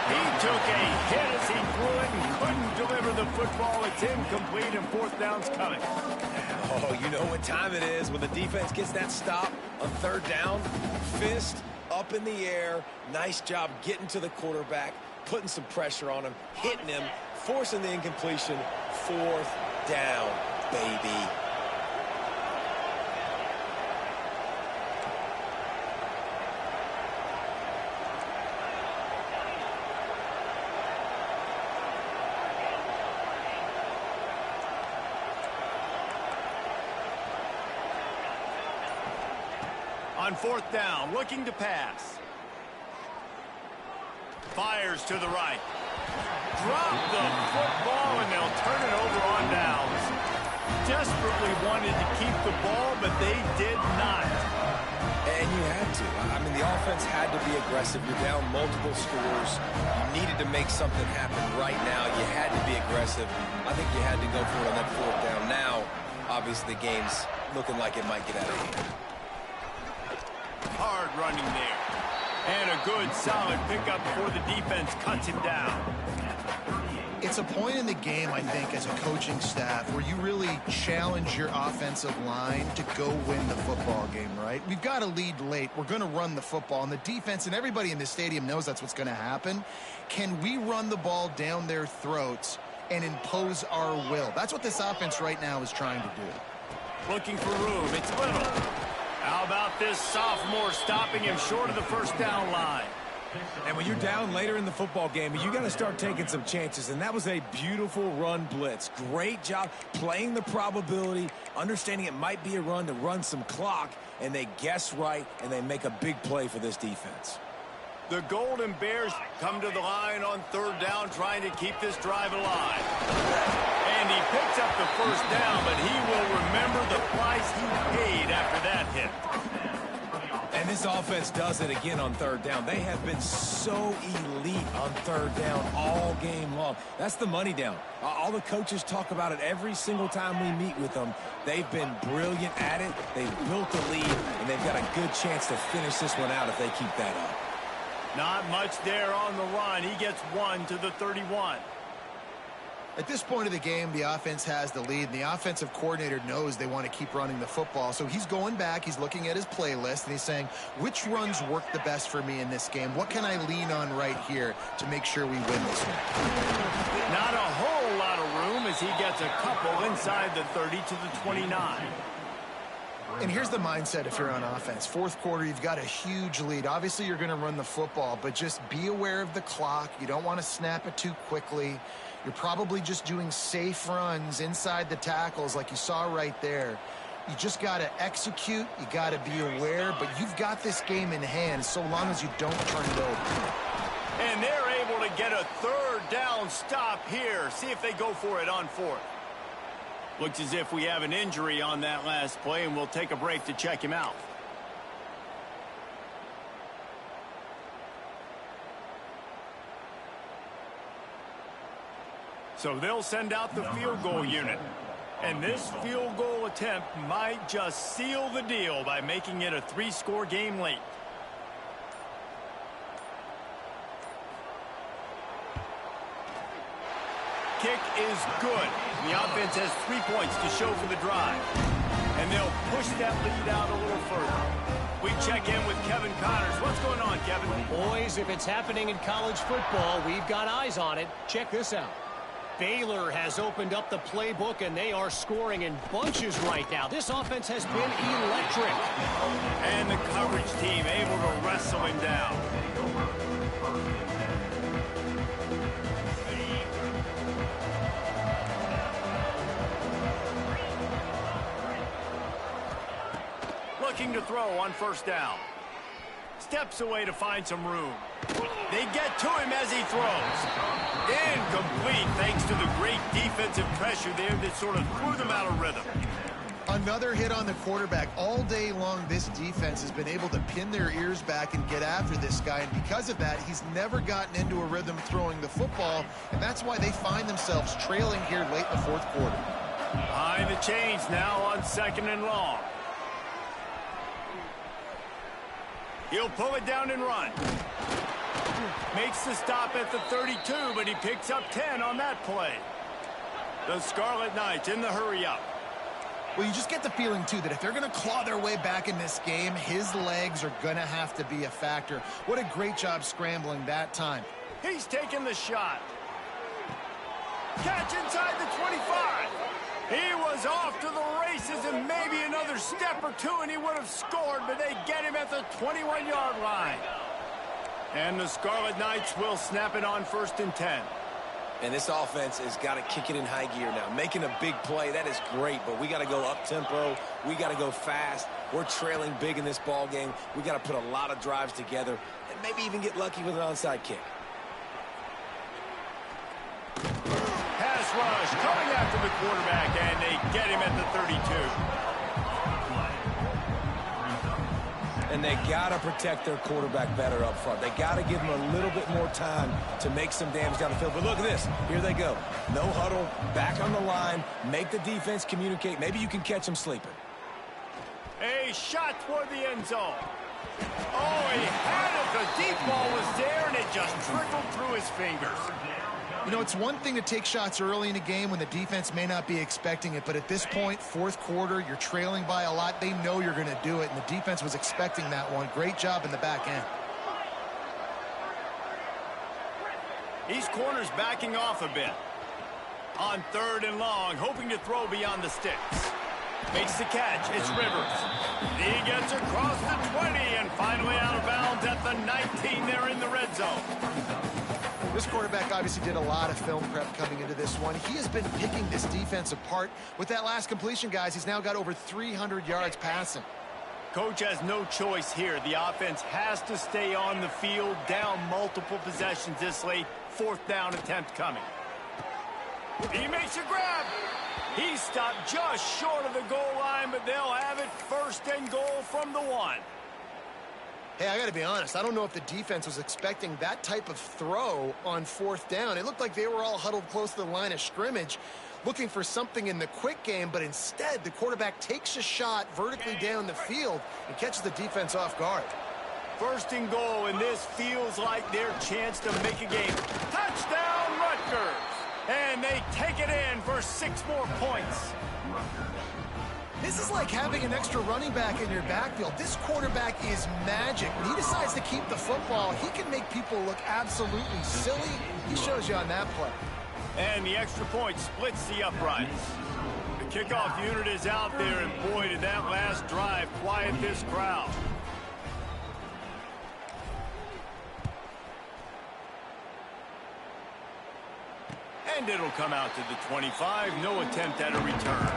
He took a hit as he threw it and couldn't deliver the football. It's incomplete and 4th down's coming. Oh, you know what time it is when the defense gets that stop on 3rd down. Fist up in the air. Nice job getting to the quarterback, putting some pressure on him, hitting him, forcing the incompletion. 4th down, baby. On 4th down, looking to pass. Fires to the right. Drop the football, and they'll turn it over on downs. Desperately wanted to keep the ball, but they did not. And you had to. I mean, the offense had to be aggressive. You're down multiple scores. You needed to make something happen right now. You had to be aggressive. I think you had to go for it on that 4th down. Now, obviously, the game's looking like it might get out of hand. Hard running there. And a good, solid pickup before the defense cuts him down. It's a point in the game, I think, as a coaching staff where you really challenge your offensive line to go win the football game, right? We've got to lead late. We're going to run the football. And the defense and everybody in the stadium knows that's what's going to happen. Can we run the ball down their throats and impose our will? That's what this offense right now is trying to do. Looking for room. It's Little. How about this sophomore stopping him short of the first down line? And when you're down later in the football game, you got to start taking some chances. And that was a beautiful run blitz. Great job playing the probability, understanding it might be a run to run some clock, and they guess right, and they make a big play for this defense. The Golden Bears come to the line on third down, trying to keep this drive alive. And he picks up the first down, but he will remember the price he paid after that hit. And this offense does it again on third down. They have been so elite on third down all game long. That's the money down. All the coaches talk about it every single time we meet with them. They've been brilliant at it. They've built the lead, and they've got a good chance to finish this one out if they keep that up. Not much there on the run. He gets one to the 31. At this point of the game, the offense has the lead, and the offensive coordinator knows they want to keep running the football. So he's going back, he's looking at his playlist, and he's saying, which runs work the best for me in this game? What can I lean on right here to make sure we win this one? Not a whole lot of room as he gets a couple inside the 30 to the 29. And here's the mindset if you're on offense. Fourth quarter, you've got a huge lead. Obviously, you're going to run the football, but just be aware of the clock. You don't want to snap it too quickly. You're probably just doing safe runs inside the tackles like you saw right there. You just got to execute. You got to be aware, but you've got this game in hand so long as you don't turn it over. And they're able to get a third down stop here. See if they go for it on fourth. Looks as if we have an injury on that last play, and we'll take a break to check him out. So they'll send out the field goal unit. And this field goal attempt might just seal the deal by making it a 3-score game late. Kick is good. The offense has 3 points to show for the drive. And they'll push that lead out a little further. We check in with Kevin Connors. What's going on, Kevin? Boys, if it's happening in college football, we've got eyes on it. Check this out. Baylor has opened up the playbook, and they are scoring in bunches right now. This offense has been electric. And the coverage team able to wrestle him down. Looking to throw on first down. Steps away to find some room. They get to him as he throws. Incomplete thanks to the great defensive pressure there that sort of threw them out of rhythm. Another hit on the quarterback. All day long, this defense has been able to pin their ears back and get after this guy. And because of that, he's never gotten into a rhythm throwing the football. And that's why they find themselves trailing here late in the fourth quarter. Behind the chains now on 2nd and long. He'll pull it down and run. Makes the stop at the 32, but he picks up 10 on that play. The Scarlet Knights in the hurry-up. Well, you just get the feeling, too, that if they're going to claw their way back in this game, his legs are going to have to be a factor. What a great job scrambling that time. He's taking the shot. Catch inside the 25. He was off to the races, and maybe another step or two, and he would have scored, but they get him at the 21-yard line. And the Scarlet Knights will snap it on 1st and 10. And this offense has got to kick it in high gear now. Making a big play, that is great, but we got to go up-tempo. We got to go fast. We're trailing big in this ball game. We got to put a lot of drives together and maybe even get lucky with an onside kick. Pass rush coming after the quarterback, and they get him at the 32. And they got to protect their quarterback better up front. They got to give him a little bit more time to make some damage down the field. But look at this. Here they go. No huddle, back on the line, make the defense communicate. Maybe you can catch them sleeping. A shot toward the end zone. Oh, he had it. The deep ball was there, and it just trickled through his fingers. You know, it's one thing to take shots early in a game when the defense may not be expecting it, but at this point, fourth quarter, you're trailing by a lot. They know you're going to do it, and the defense was expecting that one. Great job in the back end. These corners backing off a bit. On 3rd and long, hoping to throw beyond the sticks. Makes the catch. It's Rivers. He gets across the 20 and finally out of bounds at the 19. They're in the red zone. This quarterback obviously did a lot of film prep coming into this one. He has been picking this defense apart. With that last completion, guys, he's now got over 300 yards passing. Coach has no choice here. The offense has to stay on the field, down multiple possessions this late. 4th down attempt coming. He makes a grab. He stopped just short of the goal line, but they'll have it 1st and goal from the 1. Hey, I got to be honest. I don't know if the defense was expecting that type of throw on 4th down. It looked like they were all huddled close to the line of scrimmage, looking for something in the quick game, but instead the quarterback takes a shot vertically down the field and catches the defense off guard. 1st and goal, and this feels like their chance to make a game. Touchdown, Rutgers! And they take it in for 6 more points. This is like having an extra running back in your backfield. This quarterback is magic. When he decides to keep the football, he can make people look absolutely silly. He shows you on that play. And the extra point splits the uprights. The kickoff unit is out there, and boy, did that last drive quiet this crowd. And it'll come out to the 25. No attempt at a return.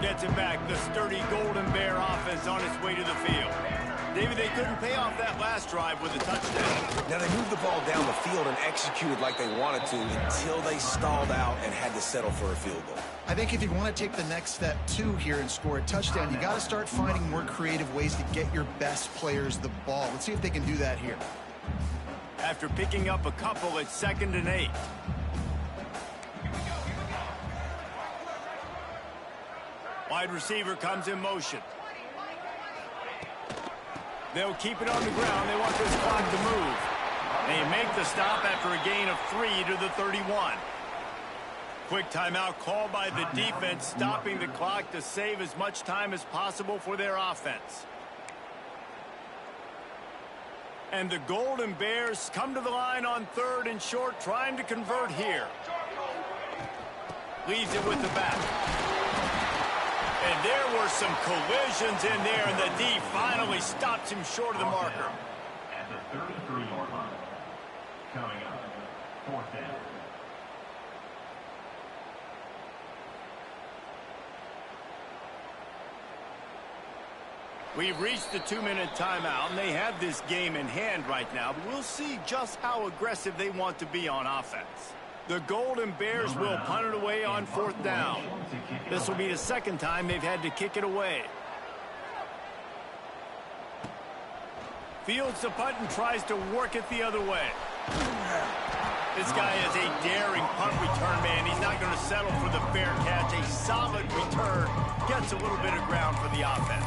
Gets it back. The sturdy Golden Bear offense on its way to the field. David, they couldn't pay off that last drive with a touchdown. Now, they moved the ball down the field and executed like they wanted to until they stalled out and had to settle for a field goal. I think if you want to take the next step, too, here and score a touchdown, you got to start finding more creative ways to get your best players the ball. Let's see if they can do that here. After picking up a couple, it's 2nd and 8. Wide receiver comes in motion. They'll keep it on the ground. They want this clock to move. They make the stop after a gain of 3 to the 31. Quick timeout called by the defense, stopping the clock to save as much time as possible for their offense. And the Golden Bears come to the line on 3rd and short, trying to convert here. Leaves it with the back. And there were some collisions in there, and the D finally stops him short of the marker. At the 33-yard line. Coming up, 4th down. We've reached the 2-minute timeout, and they have this game in hand right now. But we'll see just how aggressive they want to be on offense. The Golden Bears will punt it away on 4th down. This will be the 2nd time they've had to kick it away. Fields the punt and tries to work it the other way. This guy is a daring punt return man. He's not going to settle for the fair catch. A solid return. Gets a little bit of ground for the offense.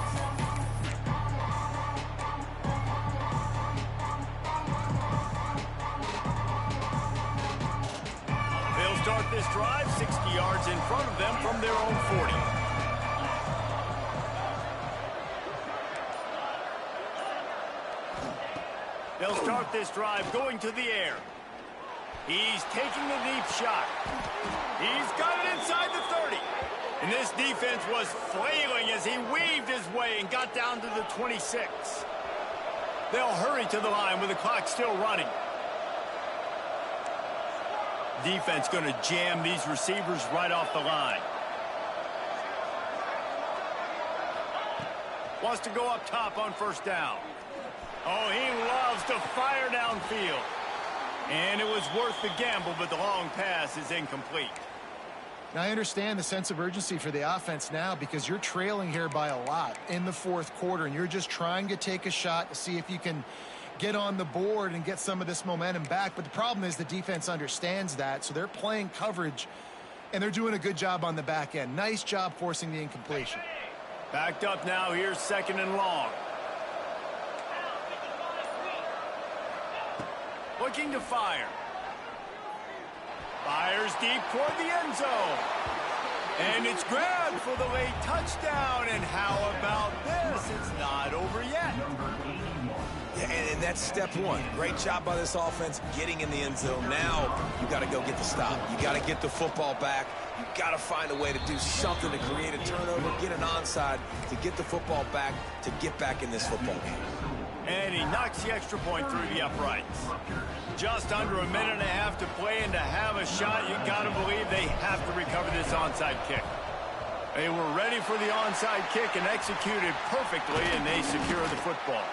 Start this drive 60 yards in front of them from their own 40. They'll start this drive going to the air. He's taking the deep shot. He's got it inside the 30. And this defense was flailing as he weaved his way and got down to the 26. They'll hurry to the line with the clock still running. Defense going to jam these receivers right off the line. Wants to go up top on 1st down. Oh, he loves to fire downfield. And it was worth the gamble, but the long pass is incomplete. Now, I understand the sense of urgency for the offense now because you're trailing here by a lot in the 4th quarter, and you're just trying to take a shot to see if you can get on the board and get some of this momentum back. But the problem is the defense understands that, so they're playing coverage, and they're doing a good job on the back end. Nice job forcing the incompletion. Backed up now. Here's 2nd and long. Looking to fire. Fires deep toward the end zone. And it's grabbed for the late touchdown. And how about this? It's not over yet. And that's step one. Great job by this offense getting in the end zone. Now you got to go get the stop. You got to get the football back. You got to find a way to do something to create a turnover, get an onside, to get the football back, to get back in this football game. And he knocks the extra point through the uprights. Just under a minute and a half to play, and to have a shot, you got to believe they have to recover this onside kick. They were ready for the onside kick and executed perfectly, and they secure the football.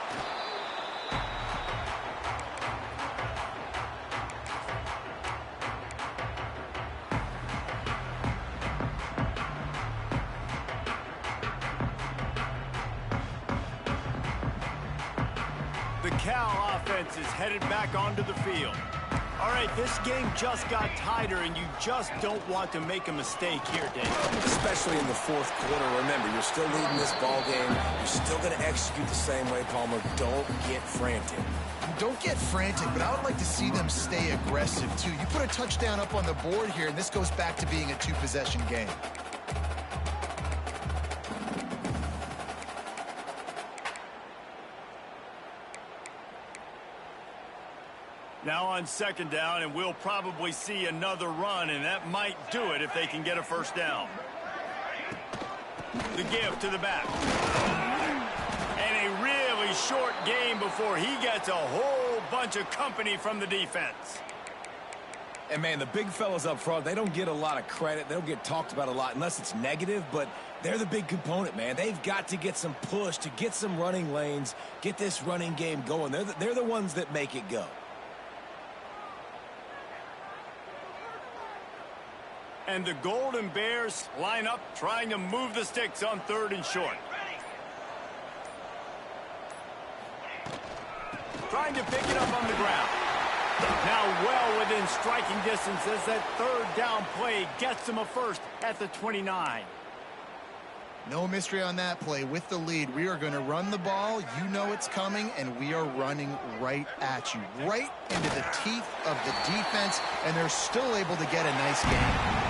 The Cal offense is headed back onto the field. All right, this game just got tighter, and you just don't want to make a mistake here, Dave. Especially in the fourth quarter. Remember, you're still leading this ball game. You're still going to execute the same way, Palmer. Don't get frantic. Don't get frantic, but I would like to see them stay aggressive, too. You put a touchdown up on the board here, and this goes back to being a two-possession game. Now on second down, and we'll probably see another run, and that might do it if they can get a first down. The give to the back. And a really short game before he gets a whole bunch of company from the defense. And, man, the big fellas up front, they don't get a lot of credit. They don't get talked about a lot unless it's negative, but they're the big component, man. They've got to get some push, to get some running lanes, get this running game going. They're the ones that make it go. And the Golden Bears line up, trying to move the sticks on third and short. Trying to pick it up on the ground. Now well within striking distance as that third down play gets them a first at the 29. No mystery on that play. With the lead, we are going to run the ball. You know it's coming, and we are running right at you, right into the teeth of the defense, and they're still able to get a nice gain.